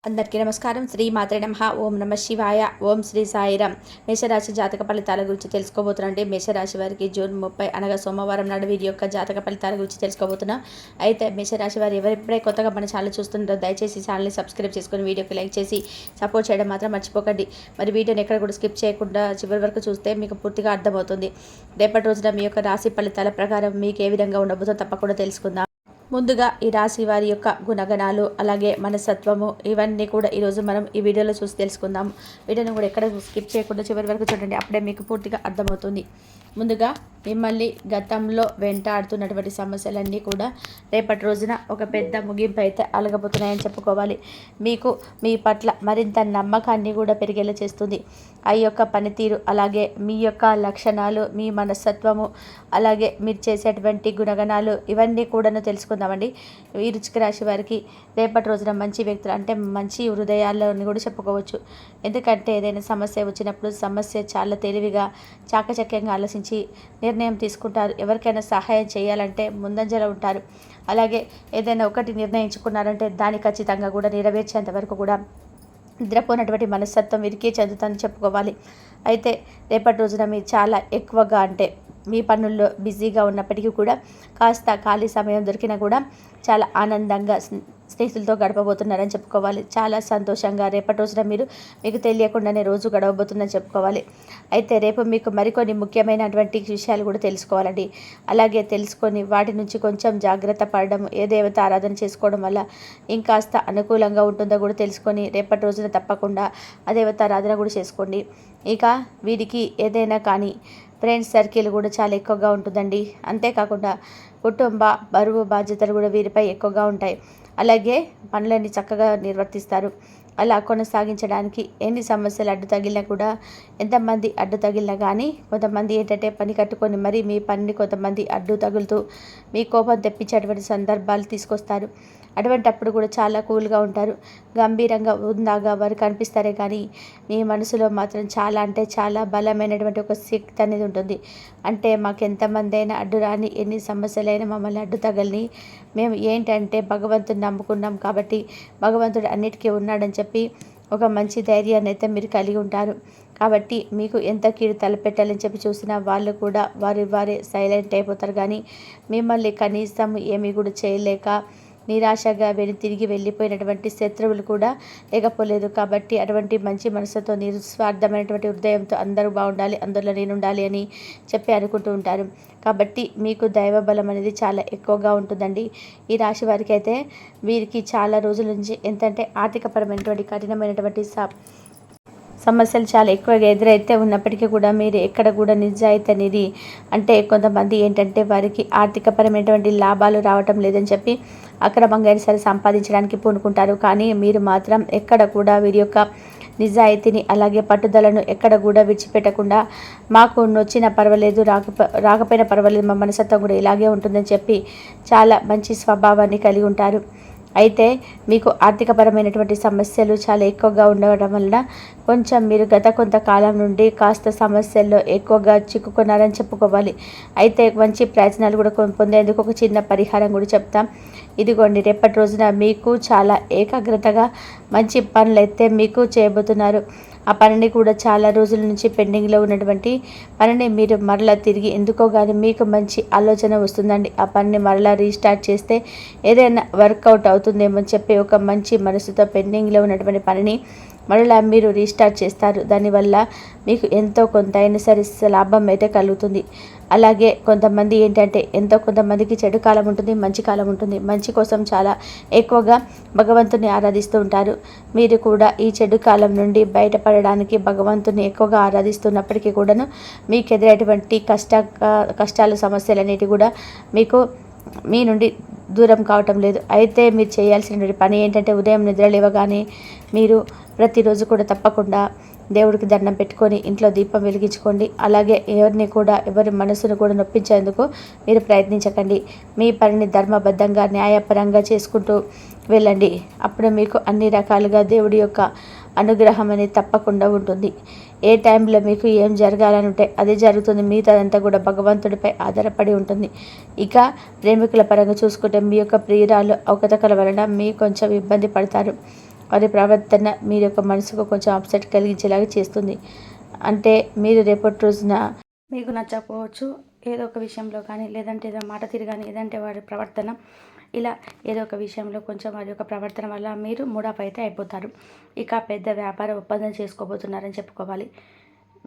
అందరికీ నమస్కారం. శ్రీ మాత్రే నమః. ఓం నమ శివాయ. ఓం శ్రీ సాయిరామ్. మేషరాశి జాతక ఫలితాల గురించి తెలుసుకోబోతున్నాండి. మేషరాశి వారికి జూన్ 30 అనగా సోమవారం నాడు వీరి యొక్క జాతక ఫలితాల గురించి తెలుసుకోబోతున్నాం. అయితే మేషరాశి వారు ఎవరెప్పుడే కొత్తగా మన ఛానల్ చూస్తుంటారో దయచేసి ఛానల్ని సబ్స్క్రైబ్ చేసుకొని వీడియోకి లైక్ చేసి సపోర్ట్ చేయడం మాత్రం మర్చిపోకండి. మరి వీడియోని ఎక్కడ కూడా స్కిప్ చేయకుండా చివరి వరకు చూస్తే మీకు పూర్తిగా అర్థమవుతుంది. రేపటి రోజున మీ యొక్క రాశి ఫలితాల ప్రకారం మీకు ఏ విధంగా ఉండబోతుందో తప్పకుండా తెలుసుకుందాం. ముందుగా ఈ రాశి వారి యొక్క గుణగణాలు అలాగే మనస్తత్వము ఇవన్నీ కూడా ఈరోజు మనం ఈ వీడియోలో చూసి తెలుసుకుందాం. వీడియోని కూడా ఎక్కడ స్కిప్ చేయకుండా చివరి వరకు చూడండి, అప్పుడే మీకు పూర్తిగా అర్థమవుతుంది. ముందుగా మిమ్మల్ని గతంలో వెంటాడుతున్నటువంటి సమస్యలన్నీ కూడా రేపటి రోజున ఒక పెద్ద ముగింపు అయితే అలగబోతున్నాయని చెప్పుకోవాలి. మీకు మీ పట్ల మరింత నమ్మకాన్ని కూడా పెరిగేలా చేస్తుంది. ఆ యొక్క పనితీరు అలాగే మీ యొక్క లక్షణాలు, మీ మనస్తత్వము, అలాగే మీరు చేసేటువంటి గుణగణాలు ఇవన్నీ కూడాను తెలుసుకుందామండి. ఈ వృశ్చిక రాశి వారికి రేపటి రోజున మంచి వ్యక్తులు అంటే మంచి హృదయాలని కూడా చెప్పుకోవచ్చు. ఎందుకంటే ఏదైనా సమస్య వచ్చినప్పుడు సమస్య చాలా తెలివిగా చాకచక్యంగా ఆలోచించి నిర్ణయం తీసుకుంటారు. ఎవరికైనా సహాయం చేయాలంటే ముందంజలో ఉంటారు. అలాగే ఏదైనా ఒకటి నిర్ణయించుకున్నారంటే దాన్ని ఖచ్చితంగా కూడా నెరవేర్చేంత వరకు కూడా నిద్రపోయినటువంటి మనస్తత్వం వీరికి చెందుతుందని చెప్పుకోవాలి. అయితే రేపటి రోజున మీరు చాలా ఎక్కువగా అంటే మీ పనుల్లో బిజీగా ఉన్నప్పటికీ కూడా కాస్త ఖాళీ సమయం దొరికినా కూడా చాలా ఆనందంగా స్నేహితులతో గడపబోతున్నారని చెప్పుకోవాలి. చాలా సంతోషంగా రేపటి రోజున మీకు తెలియకుండానే రోజు గడవబోతుందని చెప్పుకోవాలి. అయితే రేపు మీకు మరికొన్ని ముఖ్యమైనటువంటి విషయాలు కూడా తెలుసుకోవాలండి. అలాగే తెలుసుకొని వాటి నుంచి కొంచెం జాగ్రత్త పడడం, ఏ దేవత ఆరాధన చేసుకోవడం వల్ల ఇంకాస్త అనుకూలంగా ఉంటుందో కూడా తెలుసుకొని రేపటి రోజున తప్పకుండా ఆ దేవత ఆరాధన కూడా చేసుకోండి. ఇక వీరికి ఏదైనా కానీ ఫ్రెండ్స్ సర్కిల్ కూడా చాలా ఎక్కువగా ఉంటుందండి. అంతేకాకుండా కుటుంబ బరువు బాధ్యతలు కూడా వీరిపై ఎక్కువగా ఉంటాయి. అలాగే పనులన్నీ చక్కగా నిర్వర్తిస్తారు. అలా కొనసాగించడానికి ఎన్ని సమస్యలు అడ్డు తగిలినా కూడా, ఎంతమంది అడ్డు తగిలినా కానీ కొంతమంది ఏంటంటే పని కట్టుకొని మరి మీ పనిని కొంతమంది అడ్డు తగులుతూ మీ కోపం తెప్పించేటువంటి సందర్భాలు తీసుకొస్తారు. అటువంటప్పుడు కూడా చాలా కూల్గా ఉంటారు. గంభీరంగా ఉందాగా వారు కనిపిస్తారే కానీ మీ మనసులో మాత్రం చాలా అంటే చాలా బలమైనటువంటి ఒక శక్తి అనేది ఉంటుంది. అంటే మాకు ఎంతమంది అయినా అడ్డు రాని, ఎన్ని సమస్యలైనా మమ్మల్ని అడ్డు తగలని, మేము ఏంటంటే భగవంతుని నమ్ముకున్నాం కాబట్టి భగవంతుడు అన్నిటికీ ఉన్నాడని చెప్పి ఒక మంచి ధైర్యాన్ని అయితే మీరు కలిగి ఉంటారు. కాబట్టి మీకు ఎంత కీడు తలపెట్టాలని చెప్పి చూసినా వాళ్ళు కూడా వారే సైలెంట్ అయిపోతారు. కానీ మిమ్మల్ని కనీసం ఏమీ కూడా చేయలేక నిరాశగా తిరిగి వెళ్ళిపోయినటువంటి శత్రువులు కూడా లేకపోలేదు. కాబట్టి అటువంటి మంచి మనసుతో నిస్వార్థమైనటువంటి హృదయంతో అందరూ బాగుండాలి, అందులో నేను ఉండాలి అని చెప్పి అనుకుంటూ ఉంటారు. కాబట్టి మీకు దైవ బలం అనేది చాలా ఎక్కువగా ఉంటుందండి. ఈ రాశి వారికి అయితే వీరికి చాలా రోజుల నుంచి ఎంతంటే ఆర్థికపరమైనటువంటి కఠినమైనటువంటి సమస్యలు చాలా ఎక్కువగా ఎదురైతే ఉన్నప్పటికీ కూడా మీరు ఎక్కడ కూడా నిజాయితీ అనేది అంటే కొంతమంది ఏంటంటే వారికి ఆర్థికపరమైనటువంటి లాభాలు రావటం లేదని చెప్పి అక్రమంగా సరే సంపాదించడానికి పూనుకుంటారు. కానీ మీరు మాత్రం ఎక్కడ కూడా వీరి యొక్క నిజాయితీని అలాగే పట్టుదలను ఎక్కడ కూడా విడిచిపెట్టకుండా మాకు నొచ్చినా పర్వాలేదు, రాకపోయినా పర్వాలేదు, మా మనసత్వం కూడా ఇలాగే ఉంటుందని చెప్పి చాలా మంచి స్వభావాన్ని కలిగి ఉంటారు. అయితే మీకు ఆర్థికపరమైనటువంటి సమస్యలు చాలా ఎక్కువగా ఉండడం వలన కొంచెం మీరు గత కొంతకాలం నుండి కాస్త సమస్యల్లో ఎక్కువగా చిక్కుకున్నారని చెప్పుకోవాలి. అయితే మంచి ప్రయోజనాలు కూడా పొందేందుకు ఒక చిన్న పరిహారం కూడా చెప్తాం. ఇదిగోండి, రేపటి రోజున మీకు చాలా ఏకాగ్రతగా మంచి పనులు అయితే మీకు చేయబోతున్నారు. ఆ పనిని కూడా చాలా రోజుల నుంచి పెండింగ్లో ఉన్నటువంటి పనిని మీరు మరలా తిరిగి ఎందుకో కానీ మీకు మంచి ఆలోచన వస్తుందండి. ఆ పనిని మరలా రీస్టార్ట్ చేస్తే ఏదైనా వర్కౌట్ అవుతుందేమో చెప్పి ఒక మంచి మనసుతో పెండింగ్లో ఉన్నటువంటి పనిని మరలా మీరు రీస్టార్ట్ చేస్తారు. దానివల్ల మీకు ఎంతో కొంత అయినా సరే లాభం అయితే కలుగుతుంది. అలాగే కొంతమంది ఏంటంటే కొంతమందికి చెడు కాలం ఉంటుంది, మంచి కాలం ఉంటుంది. మంచి కోసం చాలా ఎక్కువగా భగవంతుని ఆరాధిస్తూ ఉంటారు. మీరు కూడా ఈ చెడు కాలం నుండి బయటపడడానికి భగవంతుని ఎక్కువగా ఆరాధిస్తున్నప్పటికీ కూడాను మీకు ఎదురైనటువంటి కష్టాలు సమస్యలు అనేటివి కూడా మీకు మీ నుండి దూరం కావటం లేదు. అయితే మీరు చేయాల్సిన పని ఏంటంటే ఉదయం నిద్ర లేవగానే మీరు ప్రతిరోజు కూడా తప్పకుండా దేవుడికి దండం పెట్టుకొని ఇంట్లో దీపం వెలిగించుకోండి. అలాగే ఎవరి మనసును కూడా నొప్పించేందుకు మీరు ప్రయత్నించకండి. మీ పనిని ధర్మబద్ధంగా న్యాయపరంగా చేసుకుంటూ వెళ్ళండి. అప్పుడు మీకు అన్ని రకాలుగా దేవుడి యొక్క అనుగ్రహం అనేది తప్పకుండా ఉంటుంది. ఏ టైంలో మీకు ఏం జరగాలని ఉంటే అదే జరుగుతుంది. మిగతాదంతా కూడా భగవంతుడిపై ఆధారపడి ఉంటుంది. ఇక ప్రేమికుల పరంగా చూసుకుంటే మీ యొక్క ప్రియురాలు అవకతవకల వలన కొంచెం ఇబ్బంది పడతారు. వారి ప్రవర్తన మీరు యొక్క మనసుకు కొంచెం అప్సెట్ కలిగించేలాగా చేస్తుంది. అంటే మీరు రేపటి రోజున మీకు నచ్చకపోవచ్చు ఏదో ఒక విషయంలో కానీ, లేదంటే ఏదో మాట తీరు కానీ, లేదంటే వారి ప్రవర్తన, ఇలా ఏదో ఒక విషయంలో కొంచెం వారి యొక్క ప్రవర్తన వల్ల మీరు మూడప్ అయితే అయిపోతారు. ఇక పెద్ద వ్యాపార ఒప్పందం చేసుకోబోతున్నారని చెప్పుకోవాలి.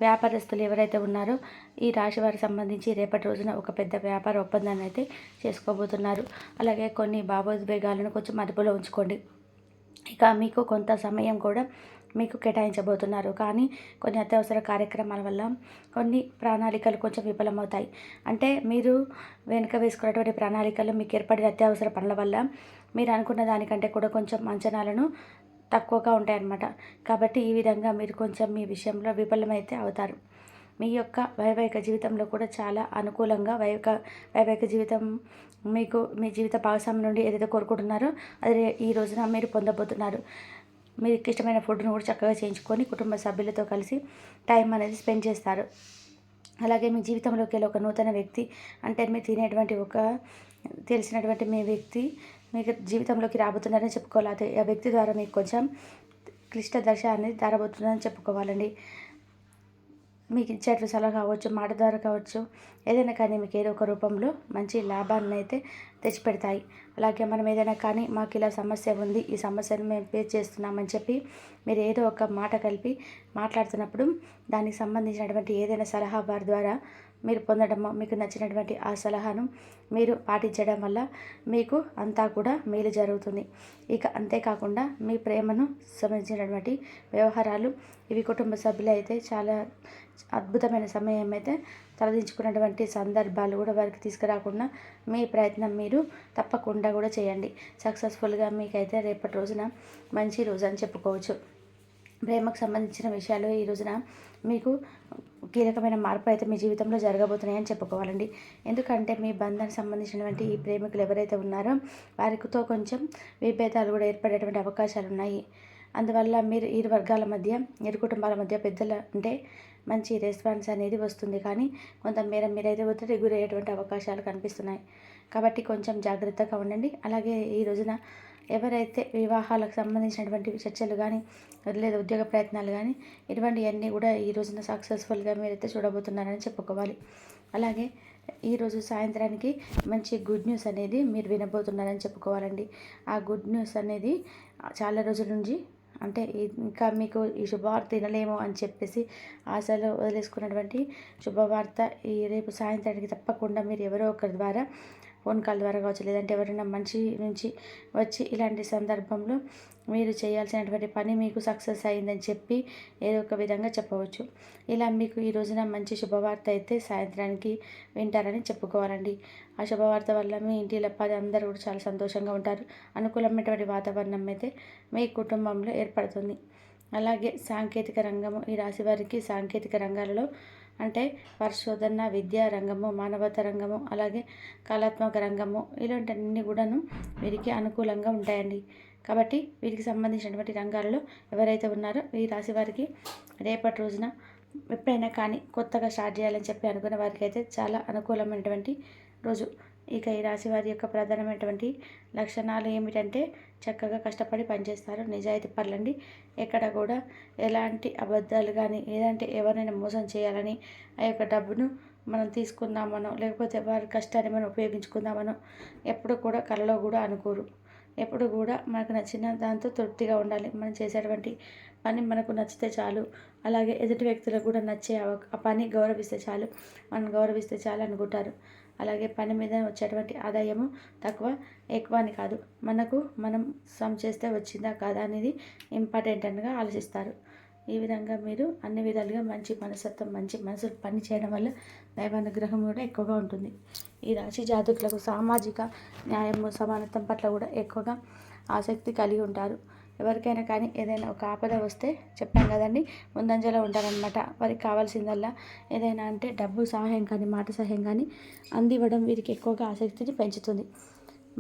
వ్యాపారస్తులు ఎవరైతే ఉన్నారో ఈ రాశి వారికి సంబంధించి రేపటి రోజున ఒక పెద్ద వ్యాపార ఒప్పందాన్ని అయితే చేసుకోబోతున్నారు. అలాగే కొన్ని భావోద్వేగాలను కొంచెం అదుపులో ఉంచుకోండి. ఇక మీకు కొంత సమయం కూడా మీకు కేటాయించబోతున్నారు. కానీ కొన్ని అత్యవసర కార్యక్రమాల వల్ల కొన్ని ప్రణాళికలు కొంచెం విఫలమవుతాయి. అంటే మీరు వెనుక వేసుకున్నటువంటి ప్రణాళికలు మీకు ఏర్పడిన అత్యవసర పనుల వల్ల మీరు అనుకున్న దానికంటే కూడా కొంచెం అంచనాలను తక్కువగా ఉంటాయన్నమాట. కాబట్టి ఈ విధంగా మీరు కొంచెం మీ విషయంలో విఫలమైతే అవుతారు. మీ యొక్క వైవాహిక జీవితంలో కూడా చాలా అనుకూలంగా వైవాహిక జీవితం మీకు మీ జీవిత భాగస్వామి నుండి ఏదైతే కోరుకుంటున్నారో అది ఈ రోజున మీరు పొందబోతున్నారు. మీకు ఇష్టమైన ఫుడ్ను కూడా చక్కగా చేయించుకొని కుటుంబ సభ్యులతో కలిసి టైం అనేది స్పెండ్ చేస్తారు. అలాగే మీ జీవితంలోకి వెళ్ళి ఒక నూతన వ్యక్తి, అంటే మీరు తినేటువంటి ఒక తెలిసినటువంటి మీ వ్యక్తి మీకు జీవితంలోకి రాబోతున్నారని చెప్పుకోవాలి. అదే ఆ వ్యక్తి ద్వారా మీకు కొంచెం క్లిష్ట దశ అనేది దారబోతుందని చెప్పుకోవాలండి. మీకు ఇచ్చేట్లు సలహా కావచ్చు, మాట ద్వారా కావచ్చు, ఏదైనా కానీ మీకు ఏదో ఒక రూపంలో మంచి లాభాన్ని అయితే తెచ్చిపెడతాయి. అలాగే మనం ఏదైనా కానీ మాకు ఇలా సమస్య ఉంది, ఈ సమస్యను మేము ఫేస్ చేస్తున్నామని చెప్పి మీరు ఏదో ఒక మాట కలిపి మాట్లాడుతున్నప్పుడు దానికి సంబంధించినటువంటి ఏదైనా సలహా వారి ద్వారా మీరు పొందడము, మీకు నచ్చినటువంటి ఆ సలహాను మీరు పాటించడం వల్ల మీకు అంతా కూడా మేలు జరుగుతుంది. ఇక అంతేకాకుండా మీ ప్రేమను సంబంధించినటువంటి వ్యవహారాలు ఇవి కుటుంబ సభ్యులు అయితే చాలా అద్భుతమైన సమయం అయితే తలదించుకున్నటువంటి సందర్భాలు కూడా వారికి తీసుకురాకుండా మీ ప్రయత్నం మీరు తప్పకుండా కూడా చేయండి. సక్సెస్ఫుల్గా మీకైతే రేపటి రోజున మంచి రోజు అని చెప్పుకోవచ్చు. ప్రేమకు సంబంధించిన విషయాలు ఈ రోజున మీకు కీలకమైన మార్పు అయితే మీ జీవితంలో జరగబోతున్నాయని చెప్పుకోవాలండి. ఎందుకంటే మీ బంధానికి సంబంధించినటువంటి ఈ ప్రేమికులు ఎవరైతే ఉన్నారో వారితో కొంచెం విభేదాలు కూడా ఏర్పడేటువంటి అవకాశాలు ఉన్నాయి. అందువల్ల మీరు ఇరు వర్గాల మధ్య, ఇరు కుటుంబాల మధ్య పెద్దల అంటే మంచి రెస్పాన్స్ అనేది వస్తుంది. కానీ కొంతమేర మీరైతే ఒత్తిడి గురయ్యేటువంటి అవకాశాలు కనిపిస్తున్నాయి. కాబట్టి కొంచెం జాగ్రత్తగా ఉండండి. అలాగే ఈ రోజున ఎవరైతే వివాహాలకు సంబంధించినటువంటి చర్చలు కానీ, లేదా ఉద్యోగ ప్రయత్నాలు కానీ ఇటువంటివన్నీ కూడా ఈ రోజున సక్సెస్ఫుల్గా మీరైతే చూడబోతున్నారని చెప్పుకోవాలి. అలాగే ఈరోజు సాయంత్రానికి మంచి గుడ్ న్యూస్ అనేది మీరు వినబోతున్నారని చెప్పుకోవాలండి. ఆ గుడ్ న్యూస్ అనేది చాలా రోజుల నుంచి అంటే ఇంకా మీకు ఈ శుభవార్త వినలేము అని చెప్పేసి ఆశలు వదిలేసుకున్నటువంటి శుభవార్త ఈ రేపు సాయంత్రానికి తప్పకుండా మీరు ఎవరో ఒకరి ద్వారా ఫోన్ కాల్ ద్వారా కావచ్చు, లేదంటే ఎవరైనా మంచి నుంచి వచ్చి ఇలాంటి సందర్భంలో మీరు చేయాల్సినటువంటి పని మీకు సక్సెస్ అయిందని చెప్పి ఏదో ఒక విధంగా చెప్పవచ్చు. ఇలా మీకు ఈ రోజున మంచి శుభవార్త అయితే సాయంత్రానికి వింటారని చెప్పుకోవాలండి. ఆ శుభవార్త వల్ల మీ ఇంటిలో అందరూ కూడా చాలా సంతోషంగా ఉంటారు. అనుకూలమైనటువంటి వాతావరణం అయితే మీ కుటుంబంలో ఏర్పడుతుంది. అలాగే సాంకేతిక రంగము, ఈ రాశి వారికి సాంకేతిక రంగాలలో అంటే పరిశోధన, విద్యా రంగము, మానవతా రంగము, అలాగే కళాత్మక రంగము ఇలాంటివన్నీ కూడాను వీరికి అనుకూలంగా ఉంటాయండి. కాబట్టి వీరికి సంబంధించినటువంటి రంగాలలో ఎవరైతే ఉన్నారో ఈ రాశి వారికి రేపటి రోజున ఎప్పుడైనా కానీ కొత్తగా స్టార్ట్ చేయాలని చెప్పి అనుకున్న వారికి అయితే చాలా అనుకూలమైనటువంటి రోజు. ఇక ఈ రాశి వారి యొక్క ప్రధానమైనటువంటి లక్షణాలు ఏమిటంటే చక్కగా కష్టపడి పనిచేస్తారు, నిజాయితీ పరులండి. ఎక్కడ కూడా ఎలాంటి అబద్ధాలు కానీ, ఏదంటే ఎవరైనా మోసం చేయాలని ఆ యొక్క డబ్బును మనం తీసుకుందామనో, లేకపోతే వారి కష్టాన్ని మనం ఉపయోగించుకుందామనో ఎప్పుడు కూడా కలలో కూడా అనుకోరు. ఎప్పుడు కూడా మనకు నచ్చిన దాంతో తృప్తిగా ఉండాలి. మనం చేసేటువంటి పని మనకు నచ్చితే చాలు. అలాగే ఎదుటి వ్యక్తులకు కూడా నచ్చే ఆ పని గౌరవిస్తే చాలు, మనం గౌరవిస్తే చాలు అనుకుంటారు. అలాగే పని మీద వచ్చేటువంటి ఆదాయము తక్కువ ఎక్కువ అని కాదు, మనం చేస్తే వచ్చిందా కాదా అనేది ఇంపార్టెంట్ అనగా ఆలోచిస్తారు. ఈ విధంగా మీరు అన్ని విధాలుగా మంచి మనస్తత్వం, మంచి మనసు పని చేయడం వల్ల దైవానుగ్రహం కూడా ఎక్కువగా ఉంటుంది. ఈ రాశి జాతకులకు సామాజిక న్యాయము, సమానత్వం పట్ల కూడా ఎక్కువగా ఆసక్తి కలిగి ఉంటారు. ఎవరికైనా కానీ ఏదైనా ఒక ఆపద వస్తే చెప్పాం కదండి, ముందంజలో ఉంటారనమాట. వారికి కావాల్సిందల్లా ఏదైనా అంటే డబ్బు సహాయం కానీ, మాట సహాయం కానీ అందివ్వడం వీరికి ఎక్కువగా ఆసక్తిని పెంచుతుంది.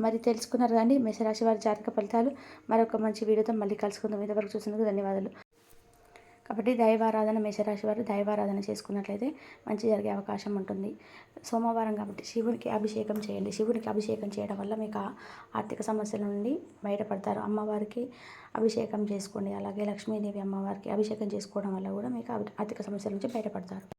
మరి తెలుసుకున్నారు కానీ మేషరాశి వారి జాతక ఫలితాలు. మరొక మంచి వీడియోతో మళ్ళీ కలుసుకుందాం. ఇంతవరకు చూసినందుకు ధన్యవాదాలు. కాబట్టి దైవారాధన మేషరాశి వారు దైవారాధన చేసుకున్నట్లయితే మంచి జరిగే అవకాశం ఉంటుంది. సోమవారం కాబట్టి శివునికి అభిషేకం చేయండి. శివునికి అభిషేకం చేయడం వల్ల మీకు ఆర్థిక సమస్యల నుండి బయటపడతారు. అమ్మవారికి అభిషేకం చేసుకోండి. అలాగే లక్ష్మీదేవి అమ్మవారికి అభిషేకం చేసుకోవడం వల్ల కూడా మీకు ఆర్థిక సమస్యల నుంచి బయటపడతారు.